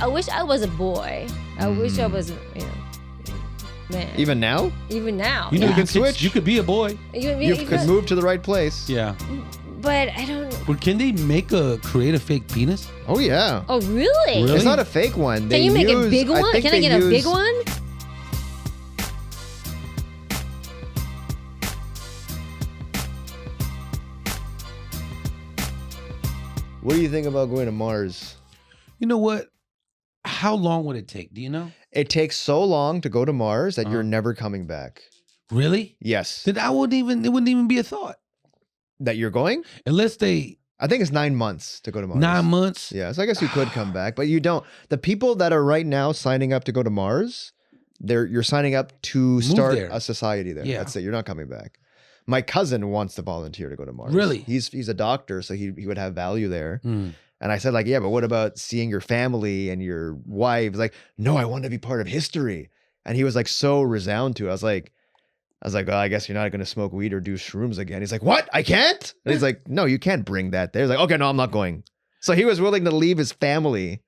I wish I was a boy. I wish I was, man. Even now? Even now. You know, you can switch. You could be a boy. You could move to the right place. Yeah. But I don't. But can they create a fake penis? Oh, yeah. Oh, really? It's not a fake one. Can you make a big one? Can I get a big one? What do you think about going to Mars? You know what? How long would it take? Do you know? It takes so long to go to Mars that you're never coming back. Really? Yes. Then it wouldn't even be a thought. That you're going? Unless they... I think it's 9 months to go to Mars. 9 months? Yeah, so I guess you could come back, but you don't. The people that are right now signing up to go to Mars, you're signing up to start a society there. Yeah. That's it. You're not coming back. My cousin wants to volunteer to go to Mars. Really? He's a doctor, so he would have value there. Mm. And I said, like, yeah, but what about seeing your family and your wife? He's like, no, I want to be part of history. And he was like so resound to it. I was like, well, I guess you're not going to smoke weed or do shrooms again. He's like, what? I can't? And he's like, no, you can't bring that there. He's like, okay, no, I'm not going. So he was willing to leave his family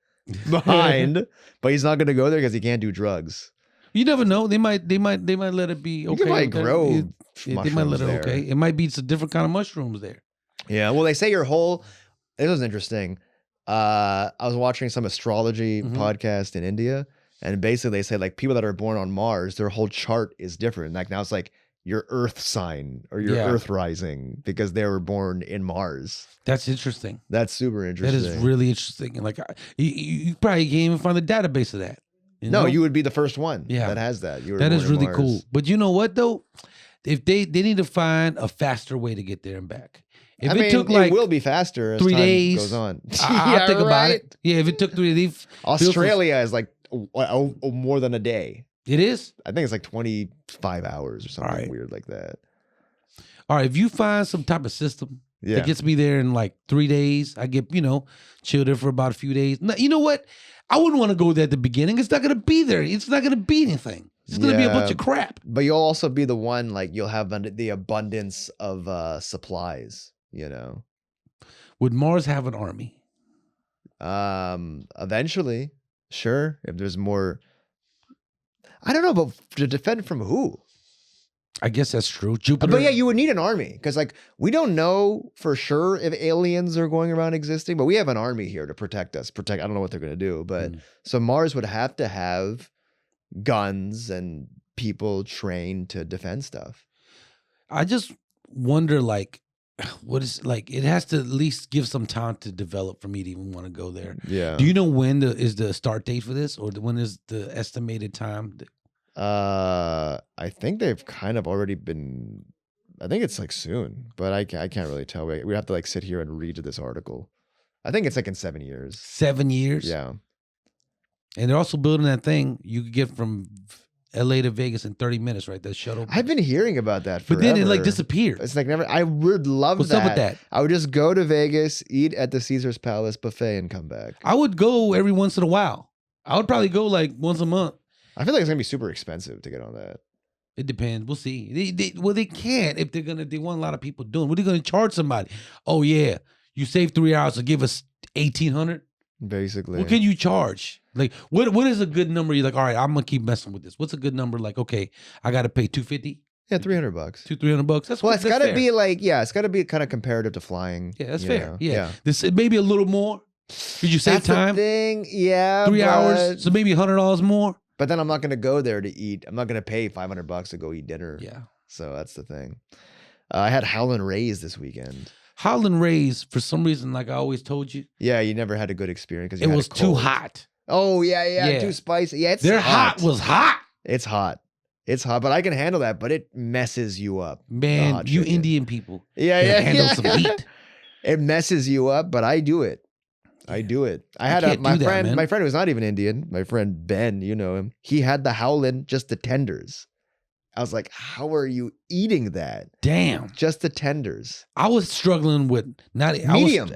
behind, but he's not going to go there because he can't do drugs. You never know. They might let it be okay. You might grow they might let it there. okay. It might be some different kind of mushrooms there. Yeah. Well, they say your whole. It was interesting. I was watching some astrology podcast in India, and basically they say like people that are born on Mars, their whole chart is different. Like now it's like your Earth sign or your Earth rising because they were born in Mars. That's interesting. That's super interesting. That is really interesting. And like you probably can't even find the database of that. No, you would be the first one Yeah. that has that. That is really cool. But you know what though? If they need to find a faster way to get there and back. If it took like it will be faster as 3 time days goes on. I'll think about it. Yeah, if it took 3 days. Australia is like more than a day. It is? I think it's like 25 hours or something weird like that. All right, if you find some type of system that gets me there in like 3 days, I get, chill there for about a few days. Now, you know what? I wouldn't want to go there at the beginning. It's not going to be there. It's not going to be anything. It's going to be a bunch of crap. But you'll also be the one, like, you'll have the abundance of supplies, Would Mars have an army? Eventually, sure. If there's more. I don't know, but to defend from who? I guess that's true. Jupiter. But yeah, you would need an army because, like, we don't know for sure if aliens are going around existing, but we have an army here to protect us. I don't know what they're going to do, but so Mars would have to have guns and people trained to defend stuff. I just wonder, like, what is like? It has to at least give some time to develop for me to even want to go there. Yeah. Do you know when is the start date for this, or when is the estimated time? I think they've kind of already been. I think it's like soon, but I can't really tell. We have to like sit here and read this article. I think it's like in 7 years. 7 years. Yeah. And they're also building that thing you could get from LA to Vegas in 30 minutes, right? That shuttle. I've been hearing about that forever. But then it like disappeared. It's like never. I would love What's that. up with that? I would just go to Vegas, eat at the Caesar's Palace buffet, and come back. I would go every once in a while. I would probably go like once a month. I feel like it's gonna be super expensive to get on that. It depends. We'll see. They can't if they want a lot of people doing. What are they gonna charge somebody? Oh yeah, you saved 3 hours, so give us $1,800. Basically, what can you charge? Like, what is a good number? You're like, all right, I'm gonna keep messing with this. What's a good number? Like, okay, I gotta pay $250. Yeah, $300. $200-$300. That's it's gotta be like, it's gotta be kind of comparative to flying. Yeah, that's fair. Yeah. This maybe a little more. Did you save that's time? The thing, yeah. 3 hours, so maybe $100 more. But then I'm not gonna go there to eat. I'm not gonna pay $500 to go eat dinner. Yeah. So that's the thing. I had Howlin' Rays this weekend. Howlin' Rays, for some reason, like I always told you. Yeah, you never had a good experience because it was too hot. Oh yeah, too spicy. Yeah, it's their hot was hot. It's hot. It's hot, but I can handle that. But it messes you up, man. You Indian people, yeah, handle some heat. It messes you up, but I do it. I do it. I had my friend. My friend who was not even Indian. My friend Ben, you know him. He had the Howlin', just the tenders, I was like, how are you eating that? Damn. Just the tenders. I was struggling with Medium.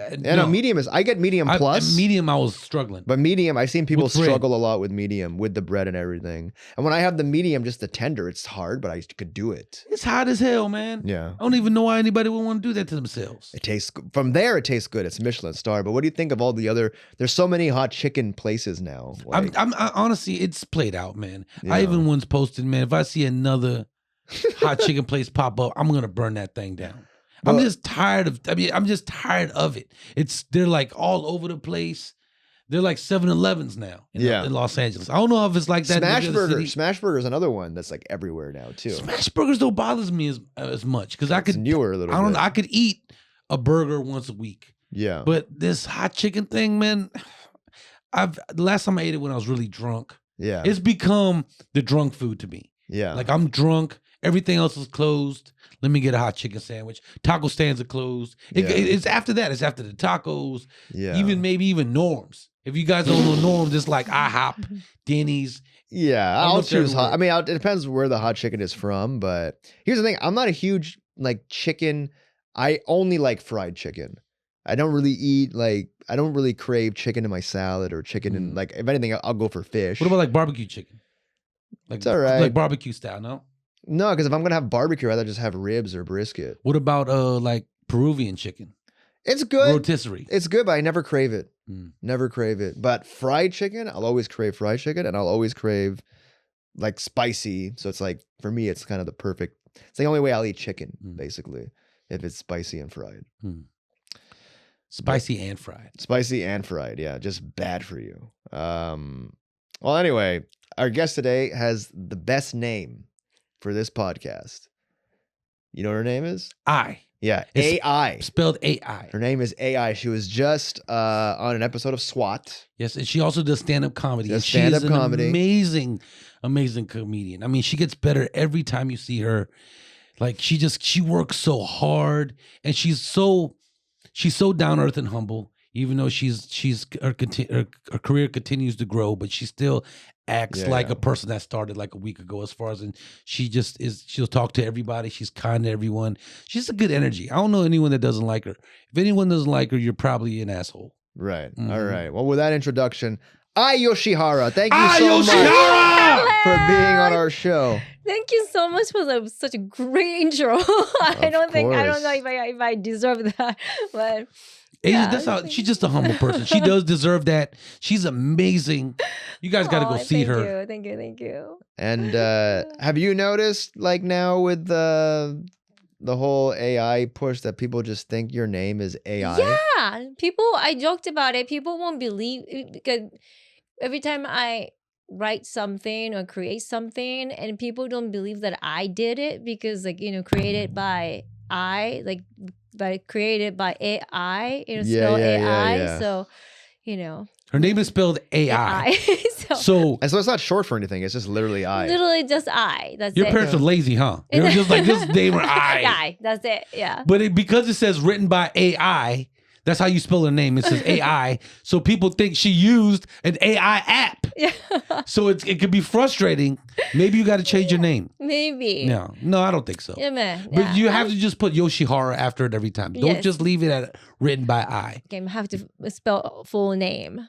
Medium is, I get medium plus. Medium, I was struggling. But medium, I've seen people With bread. struggle a lot with medium, with the bread and everything. And when I have the medium, just the tender, it's hard, but I could do it. It's hot as hell, man. Yeah. I don't even know why anybody would want to do that to themselves. It tastes, from there, it tastes good. It's Michelin star. But what do you think of all the other, there's so many hot chicken places now. Like, I honestly, it's played out, man. Yeah. I even once posted, man, if I see another hot chicken place pop up, I'm going to burn that thing down. But, I'm just tired of it. They're like all over the place. They're like 7-Elevens now in Los Angeles. I don't know if it's like that. Smash Burger is another one that's like everywhere now too. Smash Burgers don't bother me as much because I could newer a little. I don't know. I could eat a burger once a week. Yeah. But this hot chicken thing, man, the last time I ate it when I was really drunk. Yeah. It's become the drunk food to me. Yeah. Like I'm drunk. Everything else is closed. Let me get a hot chicken sandwich. Taco stands are closed. It's after that. It's after the tacos. Yeah. Even Norms. If you guys don't know Norms, it's like IHOP, Denny's. Yeah, I'll choose hot. I mean, it depends where the hot chicken is from. But here's the thing: I'm not a huge like chicken. I only like fried chicken. I don't really eat I don't really crave chicken in my salad or chicken in like. If anything, I'll go for fish. What about like barbecue chicken? Like, it's all right. Like barbecue style, no? No, because if I'm gonna have barbecue, I'd rather just have ribs or brisket. What about like Peruvian chicken? It's good. Rotisserie. It's good, but I never crave it. Never crave it. But fried chicken, I'll always crave fried chicken, and I'll always crave like spicy. So it's like for me, it's kind of the perfect. It's the only way I'll eat chicken, basically, if it's spicy and fried. Spicy and fried. Spicy and fried, yeah, just bad for you. Well, anyway, our guest today has the best name for this podcast. You know what her name is? Yeah, it's AI. Spelled AI. Her name is AI. She was just on an episode of SWAT. Yes, and she also does stand-up comedy. Does stand-up comedy. Amazing, amazing comedian. I mean, she gets better every time you see her. Like she works so hard, and she's so down to earth and humble. Even though her career continues to grow, but she still acts like a person that started like a week ago. As far as she'll talk to everybody. She's kind to everyone. She's a good energy. I don't know anyone that doesn't like her. If anyone doesn't like her, you're probably an asshole. Right. All right. Well, with that introduction, Yoshihara, thank you so much for being on our show. Thank you so much for such a great intro. I don't know if I deserve that, but. Yeah, that's how she's just a humble person. She does deserve that. She's amazing. You guys got to go see her. Thank you. And have you noticed, like now with the whole AI push, that people just think your name is AI? Yeah, I joked about it. People won't believe it because every time I write something or create something, and people don't believe that I did it because, created by created by AI, spelled AI. Yeah. So, her name is spelled AI. So it's not short for anything. It's just literally I. Literally just I. That's your it. parents are lazy, huh? They're just like, this name or I. AI. That's it. Yeah. But because it says written by AI, that's how you spell her name. It says AI. So people think she used an AI app. Yeah. So it could be frustrating. Maybe you got to change your name. Maybe. No, I don't think so. Yeah, man. But you have to just put Yoshihara after it every time. Don't just leave it at written by I. Okay, I have to spell full name.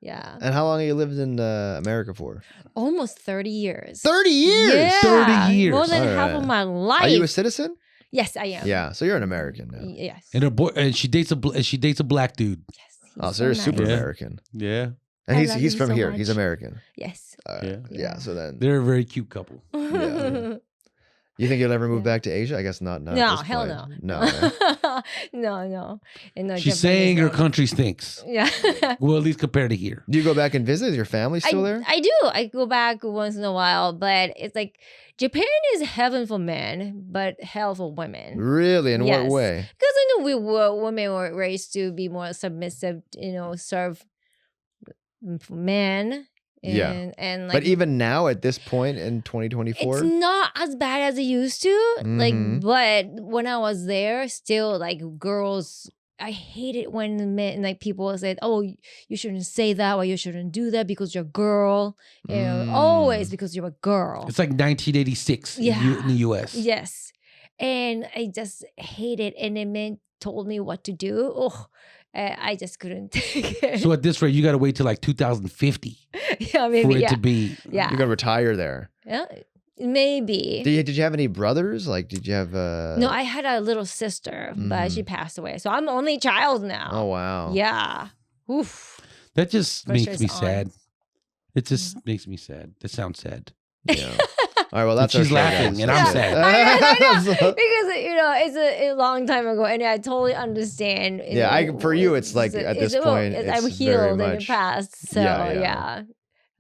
Yeah. And how long have you lived in America for? Almost 30 years. 30 years? Yeah. 30 years. More than half of my life. Are you a citizen? Yes, I am. Yeah, so you're an American now. Yes. And she dates a black dude. Yes. So you're super American. Yeah. And he's from here. Much. He's American. Yes. Yeah. So then they're a very cute couple. Yeah. You think you'll ever move back to Asia? I guess not. No, hell no. No. And she's saying her country stinks. Yeah. Well, at least compared to here. Do you go back and visit? Is your family still there? I do. I go back once in a while, but it's like Japan is heaven for men, but hell for women. Really? In what way? Because women were raised to be more submissive, serve men. And but even now at this point in 2024, it's not as bad as it used to. But when I was there, still girls I hate it when men, like people say, "Oh, you shouldn't say that, or you shouldn't do that because you're a girl." You know, always because you're a girl. It's like 1986 in the U.S. Yes, and I just hate it. And the men told me what to do. Oh, I just couldn't take it. So at this rate, you got to wait till like 2050 Yeah, maybe. for it to be. Yeah, You're gonna retire there. yeah, maybe. Did you have any brothers? Like, did you have? No, I had a little sister, but she passed away. So I'm the only child now. Oh wow. Yeah. Oof. That just makes me Pressure's on. sad. It just makes me sad. That sounds sad. Yeah. All right. Well, that's she's our show, laughing, guys. and I'm That's sad. I know. So- Because it's a long time ago, and I totally understand. Yeah, for you, it's like at this point, I'm it's healed very in the much- past. So Yeah.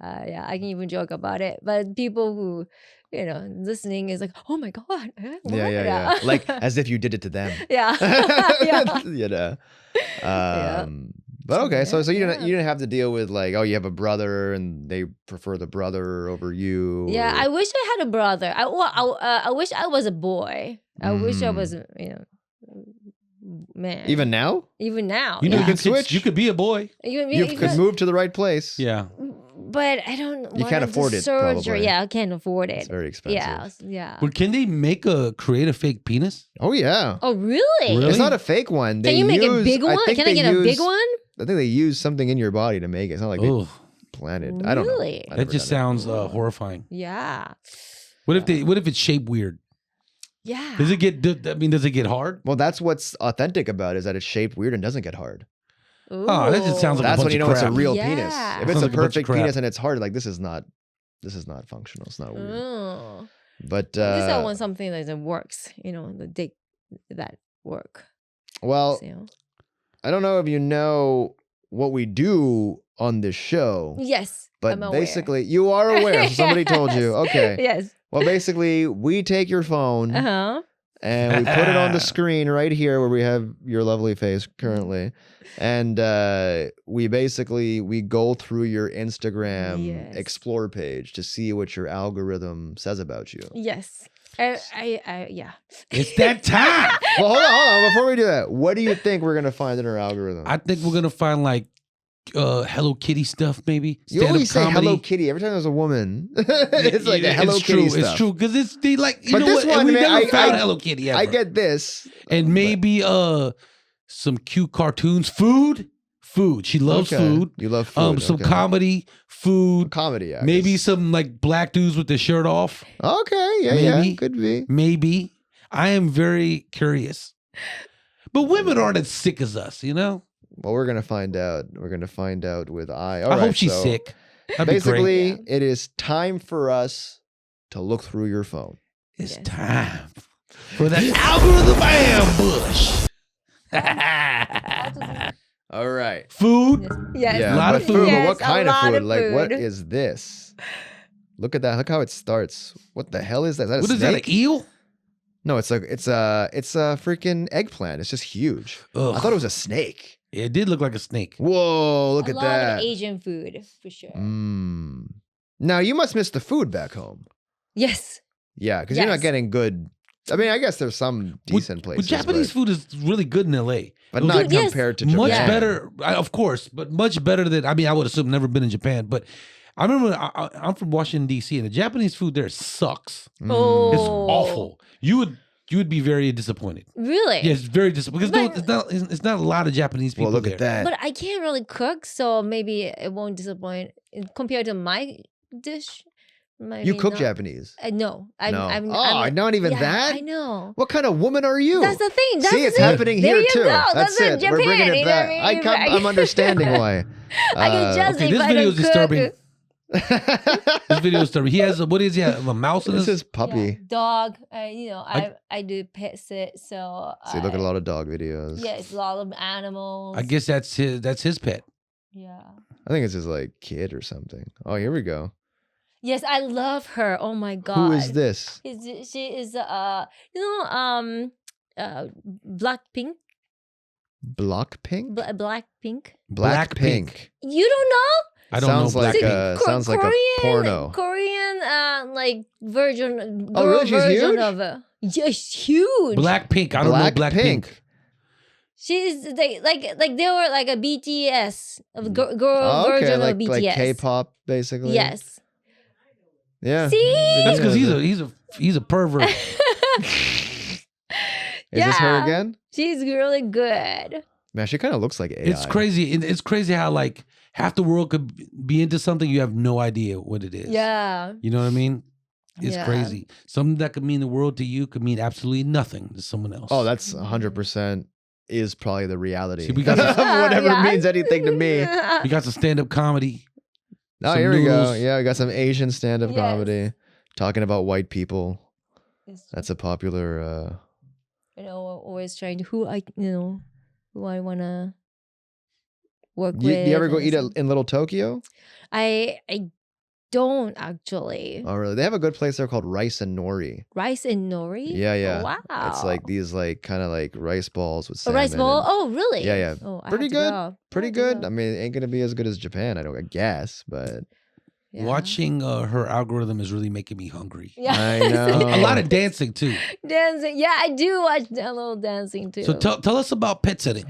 yeah, I can even joke about it. But people who listening is like, oh my god, yeah. Like as if you did it to them. yeah, yeah. You know. But okay, so you didn't have to deal with like, oh, you have a brother and they prefer the brother over you. Yeah, or- I wish I had a brother. I wish I was a boy. I wish I was, man. Even now, Even now. You know, You yeah. can switch. You could be a boy. you could move to the right place. Yeah. But I don't. You can't wanna do afford it, Surgery. probably. Yeah, I can't afford It's it. very expensive. Yeah. But can they create a fake penis? Oh yeah. Oh really? Really? It's not a fake one. Can you make a big one? Can I get a big one? I think they use something in your body to make it. It's not like they Oh, planted. I don't know. Really? I've that never just done it. sounds horrifying. Yeah. What if it's shaped weird? Yeah. Does it get hard? Well, that's what's authentic about it, is that it's shaped weird and doesn't get hard. Ooh. Oh, that just sounds like That's a when bunch you of know it's a crap. real Yeah. penis. If Sounds it's a like a bunch of perfect crap. penis and it's hard, like this is not functional. It's not weird. Oh. But At least I want something that works. The dick that work. well, So. I don't know if you know what we do on this show, Yes. but I'm aware. basically you are aware. So somebody told you. Yes. Okay. Yes. Well, basically, we take your phone Uh-huh. and we put it on the screen right here where we have your lovely face currently. And we go through your Instagram Yes. explore page to see what your algorithm says about you. Yes. Yeah. It's that time. Well, hold on. Before we do that, what do you think we're going to find in our algorithm? I think we're gonna find like Hello Kitty stuff, maybe. You always say Stand-up comedy. Hello Kitty every time there's a woman. It's like a Hello it's Kitty true. stuff. It's true because it's they like you But know this what? one, And we man, never found I- Hello Kitty. Ever. I get this. and maybe some cute cartoons, food. She loves Okay. food. You love food. Some okay. comedy, food. Comedy, I Maybe guess. some like black dudes with their shirt off. Okay, yeah, Maybe. could be. Maybe. I am very curious. But women aren't as sick as us, you know? Well, we're gonna find out. We're gonna find out with I. All I right, hope she's so sick. That'd be great. Basically, Yeah. it is time for us to look through your phone. It's Yes. time for the algorithm ambush. All right. Food. Yes. Yeah, A lot but of food. But Yes, what kind a of lot food? Like, what food. is this? Look at that. Look how it starts. What the hell is that? Is that a What is that? An snake? eel? No, it's a freaking eggplant. It's just huge. Ugh. I thought it was a snake. It did look like a snake. Whoa, look a at lot that. of Asian food for sure. Mm. Now you must miss the food back home. Yes. Yeah, because you're not Yes. getting good. I mean, I guess there's some decent Well, places, Japanese but, food is really good in LA. but It was not Dude, yes. compared to Japan. much Yeah. better, of course, but much better than. I mean, I would assume never been in Japan, but I remember I'm from Washington D.C. and the Japanese food there sucks. Mm. Oh. It's awful. You would be very disappointed. Really? Yeah, it's very disappointed because But- it's not a lot of Japanese people Well, look there. at that. But I can't really cook, so maybe it won't disappoint compared to my dish. You cook Japanese? No, I'm. No. I'm, Oh, I'm not even yeah, that? I know. What kind of woman are you? That's the thing. That's See, the it's thing. happening There here you too. Go. That's it. it. We're bringing Japan, it you know back. what I mean? I'm understanding why. I can judge Okay, if this I video don't is disturbing. cook. This video is disturbing. He has what is he have a mouse in This his? is puppy. Yeah, dog. I do pet sit, so So you look at a lot of dog videos. Yeah, it's a lot of animals. I guess that's his pet. Yeah. I think it's his like kid or something. Oh, here we go. Yes, I love her. Oh my god. Who is this? She is Blackpink. Blackpink? Blackpink. Blackpink. You don't know? I don't Sounds know. like Blackpink. sounds like a porno. Korean like version. Oh, really? She's version huge? of it. Yes, huge. Blackpink. I don't know Blackpink. She's like they were like a BTS of girl Oh, okay, version of BTS. like K-pop, basically. Yes. Yeah. See? That's because Yeah. he's a pervert. Is this her again? She's really good. Man, she kind of looks like AI. It's crazy. It's crazy how like half the world could be into something you have no idea what it is. Yeah. You know what I mean? It's Yeah. crazy. Something that could mean the world to you could mean absolutely nothing to someone else. Oh, that's 100% is probably the reality. See, we got whatever Yeah. means anything to me. we got some stand-up comedy. Oh, some here we go. noodles. Yeah, we got some Asian stand-up Yes. comedy talking about white people. It's- That's a popular. always trying to who I want to work Do with. you ever go and eat stuff. in Little Tokyo? I don't actually. Oh, really? They have a good place there called Rice and Nori. Rice and nori. Yeah, yeah. Wow. It's like these kind of like rice balls with a salmon. rice bowl. and- Oh, really? Yeah, yeah. Oh, I Pretty have to good. go. I Pretty have to good. go. I mean, it ain't gonna be as good as Japan, I guess, but Yeah. Watching her algorithm is really making me hungry. Yeah. I know. A lot of dancing too. dancing. Yeah, I do watch a little dancing too. So tell us about pet sitting.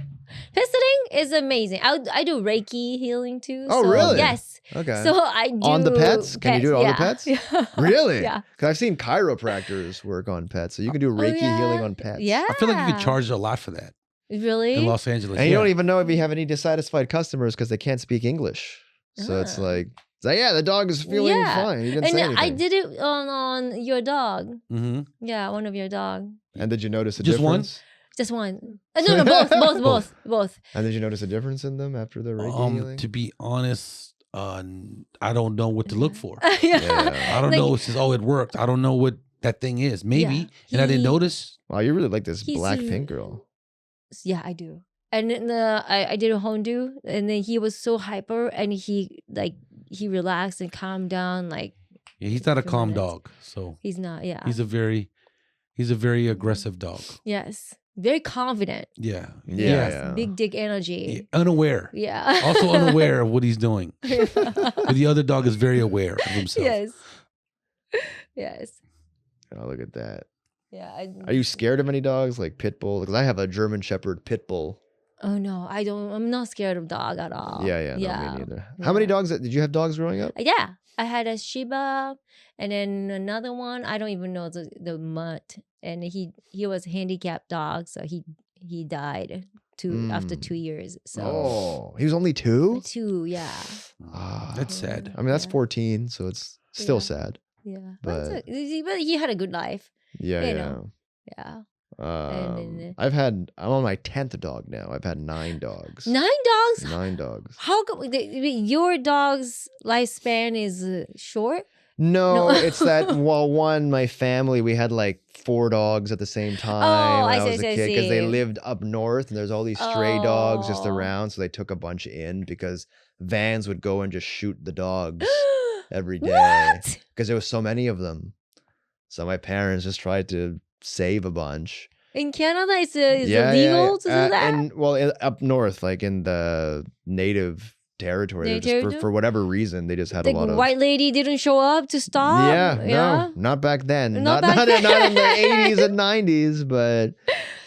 Pet sitting is amazing. I do Reiki healing too. Oh, so, really? Yes. Okay. So I do On the pets? Can you do it on the yeah. pets? Yeah. Really? Yeah. Because I've seen chiropractors work on pets, so you can do Reiki yeah? healing on pets. Yeah. I feel like you could charge a lot for that Really? in Los Angeles. And you Yeah. don't even know if you have any dissatisfied customers because they can't speak English. So it's Ah. like, yeah, the dog is feeling Yeah. fine. He didn't And say then anything. I did it on your dog. Mm-hmm. Yeah, one of your dog. And did you notice a Just one? difference? Just one. No, both. And did you notice a difference in them after the Reiki healing? To be honest, I don't know what to look for. Yeah. I don't Like- know. It's just, it worked. I don't know what that thing is. Maybe, Yeah. and I didn't He- notice. Wow, you really like this He's black a- pink girl. Yeah, I do. And then I did a Hondu, and then he was so hyper, and he relaxed and calmed down. Like Yeah, he's not a few calm minutes. dog, so he's not. Yeah. he's a very aggressive dog. yes. Very confident. Yeah, Yeah. Big dick Yeah, energy. unaware. Yeah. Also unaware of what he's doing. But the other dog is very aware of himself. Yes. Yes. Oh, look at that. Yeah. Are you scared of any dogs like pit bull? Because I have a German Shepherd pit bull. Oh no, I don't. I'm not scared of dog at all. Yeah, no, me neither. How many Yeah. dogs? Did you have dogs growing up? Yeah, I had a Shiba, and then another one. I don't even know the mutt, and he was a handicapped dog, so he died after Mm. 2 years. So Oh, he was only 2? 2, yeah, Ah, That's sad. I mean, that's Yeah. 14, so it's still Yeah. sad. yeah. But- But he had a good life. Yeah, You yeah. know. Yeah, I'm on my 10th dog now. I've had 9 dogs. 9 dogs. 9 dogs. How come your dog's lifespan is short? No, No. it's that, my family, we had like 4 dogs at the same time when I I was see, a I kid because they see. lived up north and there's all these stray dogs just Oh. around. So they took a bunch in because vans would go and just shoot the dogs every day What? because there was so many of them. So my parents just tried to save a bunch. In Canada, it's illegal to do that. And up north, like in the native territory, they're Native just, for whatever reason, they just had The a lot of. white lady didn't show up to stop. Yeah, Yeah. no, not back then. Not Not back not in then. the 80s and 90s, but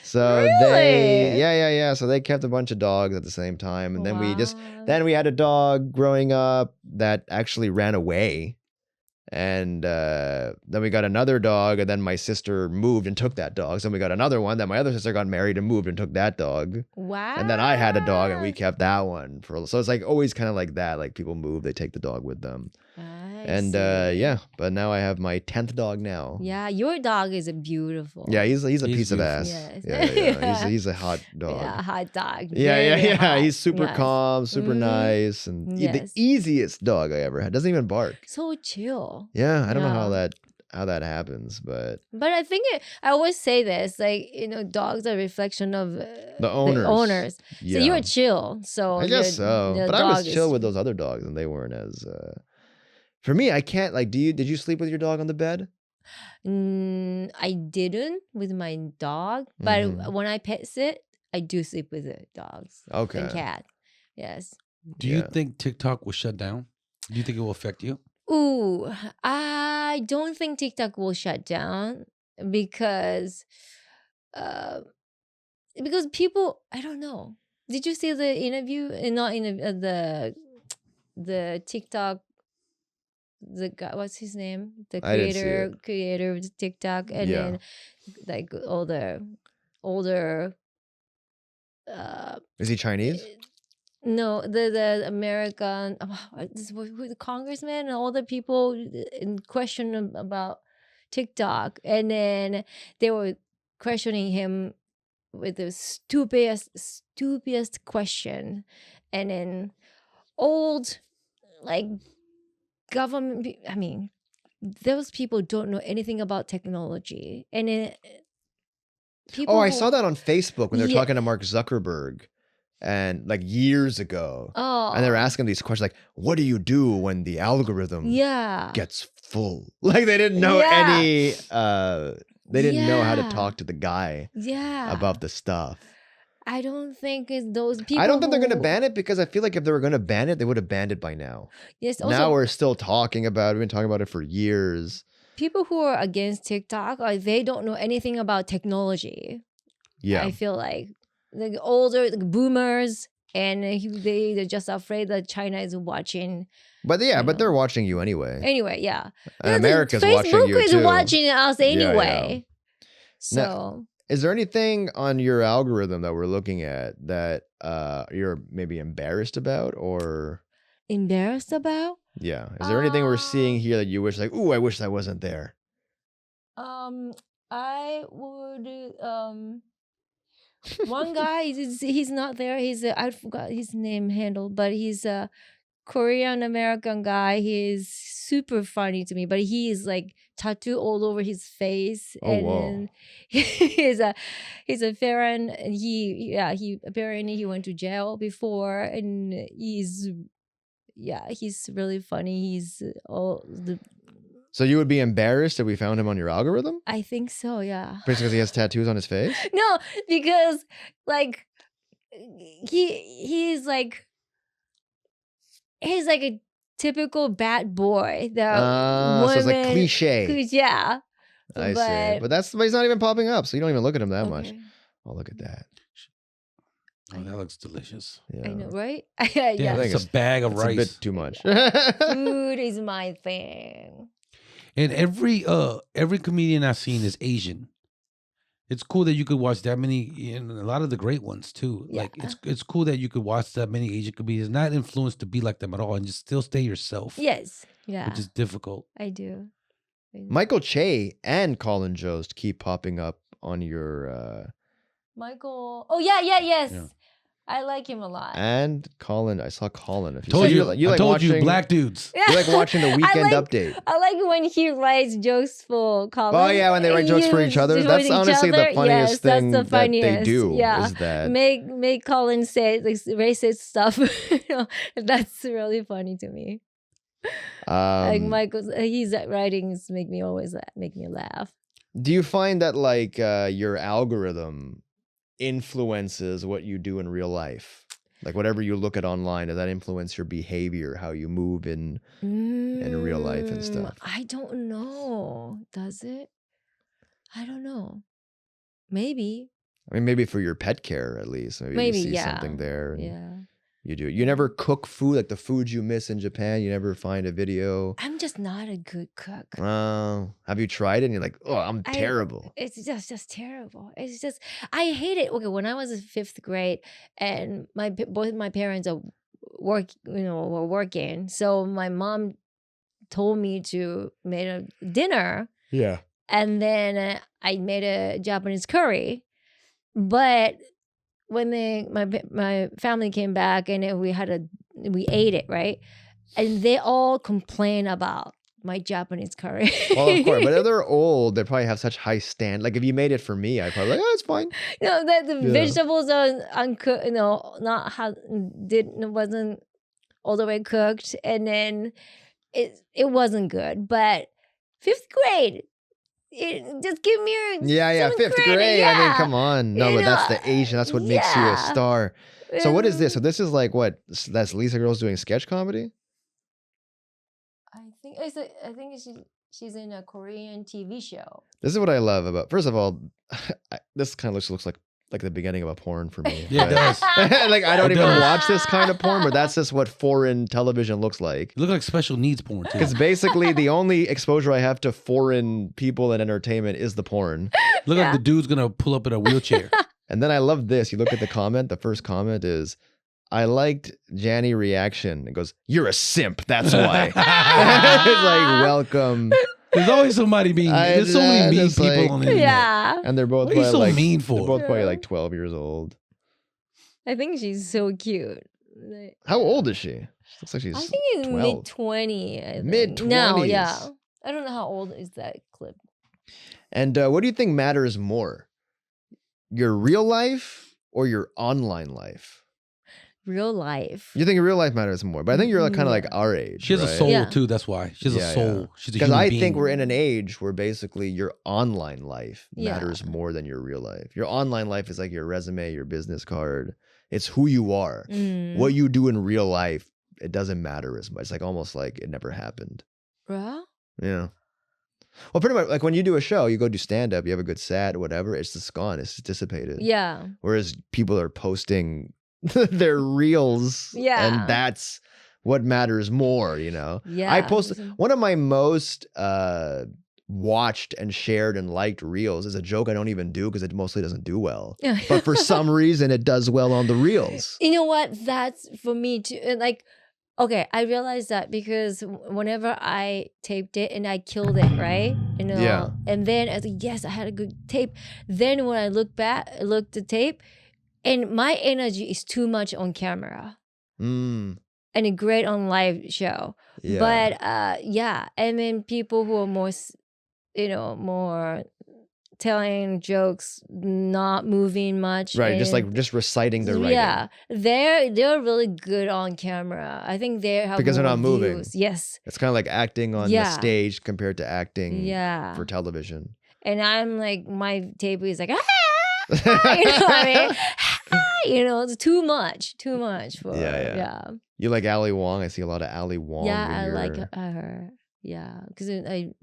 so Really? yeah. So they kept a bunch of dogs at the same time, and then Wow. then we had a dog growing up that actually ran away. And then we got another dog, and then my sister moved and took that dog. So then we got another one. Then my other sister got married and moved and took that dog. Wow. And then I had a dog, and we kept that one so it's like always kind of like that. Like people move, they take the dog with them. I And see. yeah, but now I have my 10th dog now. Yeah, your dog is a beautiful. Yeah, he's a He's piece of beautiful. ass. Yes. Yeah. He's a hot dog. Yeah, hot dog. Yeah, Very hot. He's super Yes. calm, super Mhm. nice, and the Yes. easiest dog I ever had. Doesn't even bark. So chill. Yeah, I don't know Yeah. how that happens, but But I think I always say this, like, dogs are a reflection of the owners. So you're chill. So I guess so. the But I was dog chill is- with those other dogs, and they weren't as. For me, I can't like. Did you sleep with your dog on the bed? I didn't with my dog, but Mhm. when I pet sit, I do sleep with the dogs Okay. and cat. Yes. Do you Yeah. think TikTok will shut down? Do you think it will affect you? Ooh, I don't think TikTok will shut down because because people, I don't know. Did you see the interview? Not in the TikTok. The guy, what's his name? The I didn't see creator of TikTok, and Yeah. then like all the older. Is he Chinese? No, the American, who the congressman and all the people in question about TikTok, and then they were questioning him with the stupidest question, and then old like government. I mean, those people don't know anything about technology, and then people. Oh, I saw that on Facebook when they were Yeah. talking to Mark Zuckerberg, and like years ago, and they were Oh, asking these questions like, "What do you do when the algorithm yeah, gets full?" Like they didn't know Yeah. any. They didn't know how to Yeah. talk to the guy yeah. about the stuff. I don't think it's those people. I don't think they're going to who- ban it because I feel like if they were going to ban it, they would have banned it by now. Yes, Now also we're still talking about it. We've been talking about it for years. people who are against TikTok, they don't know anything about technology. Yeah. I feel like older boomers, and they're just afraid that China is watching. But yeah, you but they're know. watching you anyway. Anyway, yeah. And The America's Facebook watching you is too. watching us Yeah, anyway. Now- So Is there anything on your algorithm that we're looking at that you're maybe embarrassed about, or embarrassed about? yeah? Is there anything we're seeing here that you wish like, ooh, I wish that wasn't there? I would one guy he's not there. I forgot his name handle, but he's a Korean American guy. He's super funny to me, but he is like tattoo all over his face, Oh, and whoa. then he's a Farron, and he apparently he went to jail before, and he's really funny. He's all the. So you would be embarrassed if we found him on your algorithm? I think so, yeah. Basically, because he has tattoos on his face? No, because like he's like a typical bad boy that So it's like women- cliche. Yeah. I see. But he's not even popping up, so you don't even look at him that much. Okay. Oh, look at that. Oh, that looks delicious. Yeah. I know, right? Yeah, yeah. think it's a bag of It's a rice. bit too much. Food is my thing. And every comedian I've seen is Asian. It's cool that you could watch that many, and a lot of the great ones too. Like Yeah. it's cool that you could watch that many Asian comedians, not influenced to be like them at all, and just still stay yourself. Yes. Yeah. Which is difficult. I do. Michael Che and Colin Jost keep popping up on your Michael. Oh yeah, yes. Yeah. I like him a lot. and Colin. I saw Colin. If Told you, like I told you, watching, black dudes. You like watching the weekend like- update. I like when he writes jokes for Colin. Oh yeah, when they write jokes for each other. That's honestly the funniest thing that's the funniest. that they do. Yeah. Is that Make Colin say like racist stuff. That's really funny to me. Like Michael's his writings make me laugh. Do you find that like your algorithm influences what you do in real life? Like whatever you look at online, does that influence your behavior, how you move in real life and stuff? I don't know. Does it? I don't know. Maybe. I mean, maybe for your pet care at least. Maybe you see yeah. something there. And Yeah. You do. You never cook food like the foods you miss in Japan. You never find a video. I'm just not a good cook. Have you tried it? And you're like, oh, I'm terrible. It's just terrible. It's just I hate it. Okay, when I was in 5th grade, and both my parents are were working, so my mom told me to make a dinner, Yeah. and then I made a Japanese curry, but when my family came back and then we ate it, right, and they all complain about my Japanese curry. Well, of course, but if they're old, they probably have such high stand. Like if you made it for me, I'd probably like, oh, it's fine. No, the Yeah. vegetables are uncooked. Wasn't all the way cooked, and then it wasn't good. But 5th grade, just give me Yeah, some 5th credit, grade. I mean, yeah. come on. No, You but that's know, the Asian. That's what makes you a yeah. star. So what is this? So this is like what? That's Lisa Girls doing sketch comedy? I think she's in a Korean TV show. This is what I love about. First of all, this kind of looks like like the beginning of a porn for me. Yeah, it does. Like I don't It even does. watch this kind of porn, but that's just what foreign television looks like. You look like special needs porn too. Because basically the only exposure I have to foreign people and entertainment is the porn. Look like the dude's gonna pull up in a wheelchair. And then I love this. You look at the comment. The first comment is, I liked Janny reaction. It goes, "You're a simp. That's why." It's like, welcome. There's always somebody being. There's so many mean people like, on the internet. Yeah. And they're both What are you probably so mean they're for? both probably like 12 years old. I think she's so cute. Like, How old is she? She looks like she's I think it's 12. mid 20. Mid-20s. No, yeah. I don't know how old is that clip. And what do you think matters more? Your real life or your online life? Real life. You think your real life matters more, but I think you're like, kind of like Yeah. our age. She has a right? soul Yeah. too. That's why she has Yeah, a soul. yeah. She's a Because human I being. think we're in an age where basically your online life Yeah. matters more than your real life. Your online life is like your resume, your business card. It's who you are. Mm. What you do in real life, it doesn't matter as much. It's like almost like it never happened. Bruh? Yeah. Well, pretty much like when you do a show, you go do stand up, you have a good set, whatever, it's just gone. It's just dissipated. Yeah. Whereas people are posting their reels. Yeah. And that's what matters more, you know? Yeah. I posted one of my most watched and shared and liked reels is a joke I don't even do because it mostly doesn't do well. But for some reason, it does well on the reels. You know what? That's for me too. Like, okay, I realized that because whenever I taped it and I killed it, right? You know, Yeah. and then I was like, yes, I had a good tape. Then when I look back, I look at the tape, and my energy is too much on camera Mm, and a great on live show. yeah. But yeah, and then people who are more, more telling jokes, not moving much, Right, just and like just reciting their writing. yeah, they're really good on camera. I think they have Because they're more not moving. views. Yes, It's kind of like acting on the Yeah. stage compared to acting yeah. for television. And I'm like, my tape is like, you know what I mean? It's too much for Yeah. yeah. You like Ali Wong? I see a lot of Ali Wong. Yeah, in I your... like her. Yeah, because she's an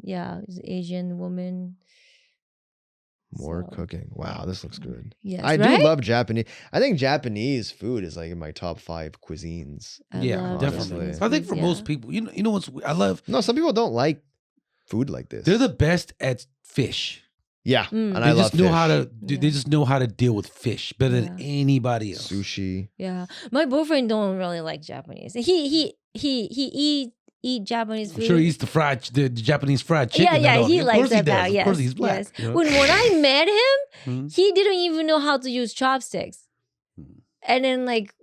Asian woman. More So, cooking. Wow, this looks good. Yes, I right? do love Japanese. I think Japanese food is like in my top 5 cuisines. I Yeah, love definitely. Japanese I think food, for yeah. most people, you know what's I love. No, some people don't like food like this. They're the best at fish. Yeah, Mm. and They I love just know fish. how to. Yeah. They just know how to deal with fish better than Yeah. anybody else. Sushi. Yeah, my boyfriend don't really like Japanese. He eat Japanese food. I'm sure he eats the Japanese fried chicken. Yeah, and all. he Of likes course that. he does. Yes, Of course he's black. yes. you know? When I met him, Mhm. he didn't even know how to use chopsticks. Hmm. And then like,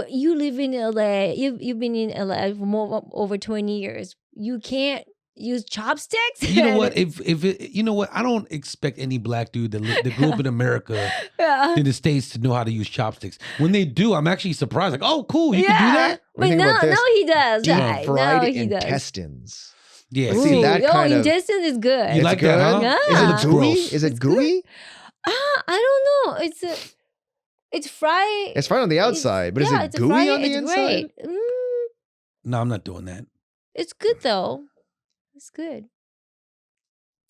you live in LA. You've been in LA for over 20 years. You can't use chopsticks. You know what? You know what? I don't expect any black dude that grew up in America Yeah. in the States to know how to use chopsticks. When they do, I'm actually surprised. Like, oh, cool, you can do that. What do But you think no, about this? he does. Deep Right. fried No, he does. intestines. Yeah, Ooh. see, See, that kind of- intestine is good. You It's like good? that, huh? Yeah. Is It it looks gooey? gross. Is it It's good. gooey? I don't know. It's fried. It's fine on the outside, but is it it's gooey fried, on the it's inside? Great. No, I'm not doing that. It's good though. It's good.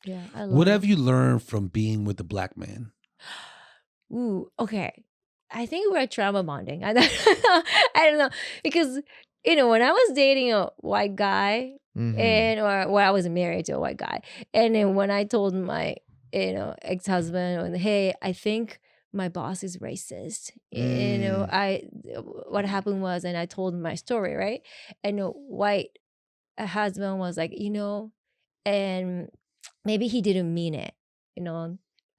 Yeah, I love What it. have you learned from being with a black man? Ooh, okay. I think we're trauma bonding. I don't know because when I was dating a white guy Mhm. or I was married to a white guy, and then when I told my ex-husband, hey, I think my boss is racist. What happened was, and I told him my story, right? And the white husband was like, and maybe he didn't mean it,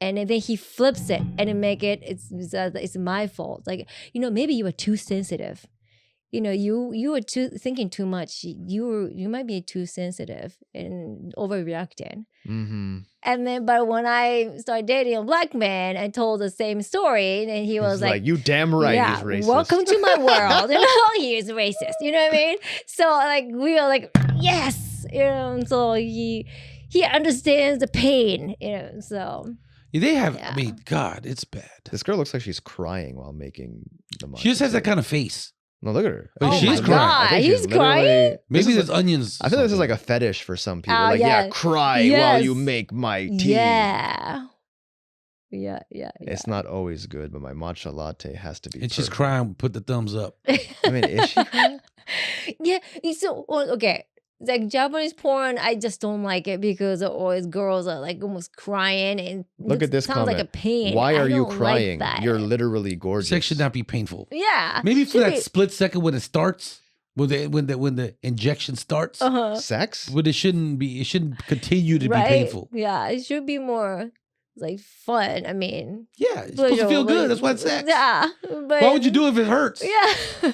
and then he flips it and then make it it's my fault. Like, maybe you were too sensitive. You were thinking too much. You might be too sensitive and overreacting. Mhm. And then, but when I started dating a black man, I told the same story, and he was He's like, "You damn right, yeah, he's racist." welcome to my world. He's racist. You know what I mean? So like we were like, yes, and so he understands the pain, so They have. Yeah. I mean, God, it's bad. This girl looks like she's crying while making the She just has that kind of face. No, look at her. Oh, I she's think crying. I think He's she's literally- crying? This Maybe is there's like- onions. I think this is something. like a fetish for some people. Oh, Like, yeah. yeah, cry while you Yes. make my tea. yeah. Yeah. It's not always good, but my matcha latte has to be. And she's perfect. crying. Put the thumbs up. I mean, is she crying? Yeah. So okay. Like Japanese porn, I just don't like it because always girls are like almost crying and Look at this sounds comment. like a pain. Why I are you don't crying? Like that. You're literally gorgeous. Sex should not be painful. Yeah. Maybe for should that be- split second when it starts, when the injection starts, Sex? but it shouldn't continue to be right? painful. Yeah, it should be more like fun. I mean, Yeah, it's supposed to feel good. That's why it's sex. Yeah, but Why would you do it if it hurts? Yeah.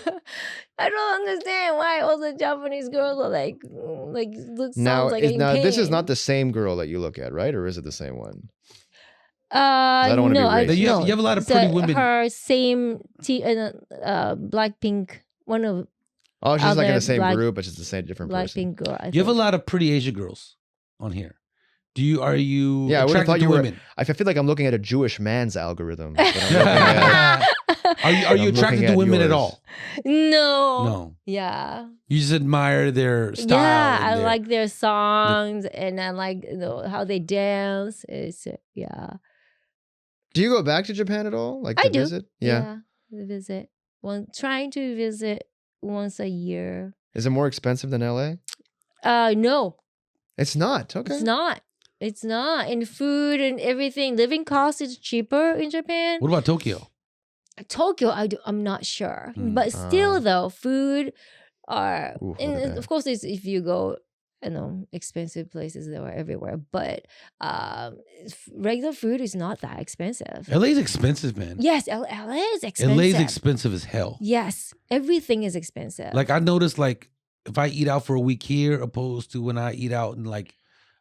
I don't understand why all the Japanese girls are like sounds Now, like this is not the same girl that you look at, right? Or is it the same one? No, You have a lot of pretty women. Her same Blackpink, one of Oh, she's like in other the same Black- group, but she's the same different person. Blackpink girl. I You have a think. lot of pretty Asian girls on here. Are you Yeah, I would've attracted thought to you were- women? I feel like I'm looking at a Jewish man's algorithm. but I'm looking at- Are you I'm attracted looking to at women at yours. all? No. No. Yeah. You just admire their style. Yeah, and I their- like their songs and I like how they dance. It's yeah. Do you go back to Japan at all? Like to I do. visit? Yeah. Visit. Trying to visit once a year. Is it more expensive than LA? No, It's not. Okay. it's not. It's not. And food and everything, living cost is cheaper in Japan. What about Tokyo? Tokyo, I'm not sure, Hmm. but still though, food are, Ooh, look and at that. of course, if you go, expensive places that are everywhere, but regular food is not that expensive. LA's expensive, man. Yes, LA is expensive. LA's expensive as hell. Yes, everything is expensive. Like I noticed, like if I eat out for a week here, opposed to when I eat out in like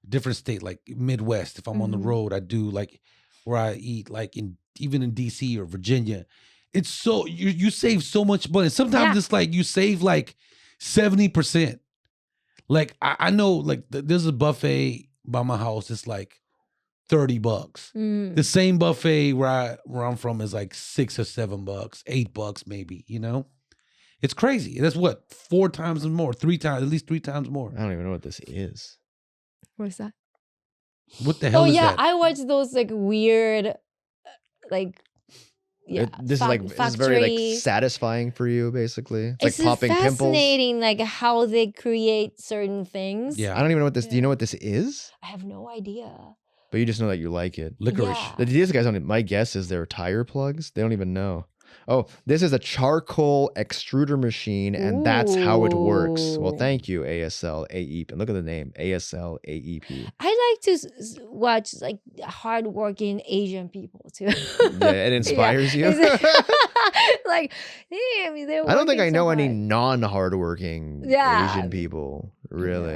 different state, like Midwest. If I'm on the Mhm. road, I do like where I eat, like even in DC or Virginia. It's so you save so much money. Sometimes Yeah. it's like you save like 70%. Like I know, like there's a buffet by my house. It's like $30. Mm. The same buffet where I'm from is like $6 or $7, $8 maybe, you know? It's crazy. That's what, 4 times more, at least 3 times more. I don't even know what this is. What's that? What the hell is yeah, that? I watch those like weird, like This is very like satisfying for you, basically. It's It's like popping pimples. fascinating, like how they create certain things. Yeah. I don't even know what this. Do you know what this is? I have no idea. But you just know that you like it. Licorice. Yeah. These guys don't. My guess is they're tire plugs. They don't even know. Oh, this is a charcoal extruder machine, and that's how it works. Well, Ooh. thank you, ASL AEP. And look at the name, ASL AEP. I like to watch like hardworking Asian people too. Yeah, it inspires you. Like, hey, I mean, they're I don't think working I know so any hard. non-hardworking Yeah. Asian people, really.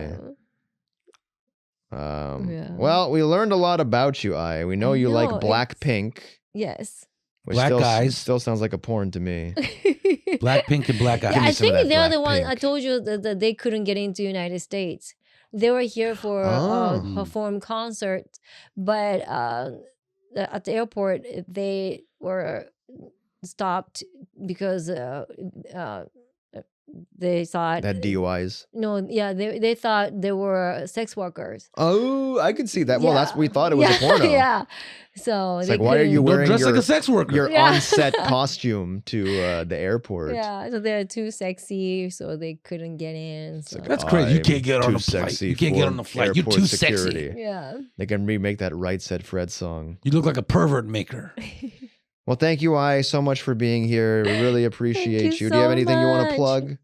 Yeah. Yeah. Well, we learned a lot about you, I. We know I you like know, Blackpink, Yes. which Black guys. still sounds like a porn to me. Black pink and black eyes. Yeah, me I some of think that they're the one I Blackpink. told you that they couldn't get into United States. They were here for Oh. perform concert, but at the airport they were stopped because they thought That DUIs. they thought they were sex workers. Oh, I could see that. Well, Yeah. we thought it was a porno. Yeah, so It's they like, why are you couldn't- Don't wearing dress like your- a sex worker. Your Yeah. on-set costume to the airport? Yeah, so they're too sexy, so they couldn't get in. So. like, That's crazy. You I'm can't get on too a flight. sexy You can't get for on a flight. You're airport too security. sexy. Yeah. They can remake that Right Said Fred song. You look like a pervert maker. Well, thank you, I, so much for being here. We really appreciate you you. Do you have so anything you want to much. plug?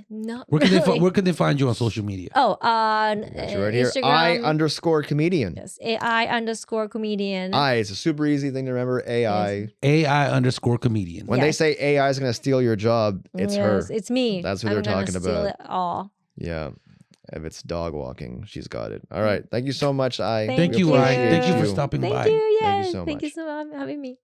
No. Where can they really. where can they find you on social media? Oh, on Got you right here. Instagram. I_comedian. Yes, AI_comedian. I, it's a super easy thing to remember. AI. AI_comedian. When they Yes. say AI is going to steal your job, it's her. Yes, it's me. That's who I'm they're gonna talking steal about. It all. Yeah. If it's dog walking, she's got it. All right. Thank you so much, I. Thank We you, I. appreciate Thank you for you. stopping Thank by. you. Yes. so Thank you much. so much for having me.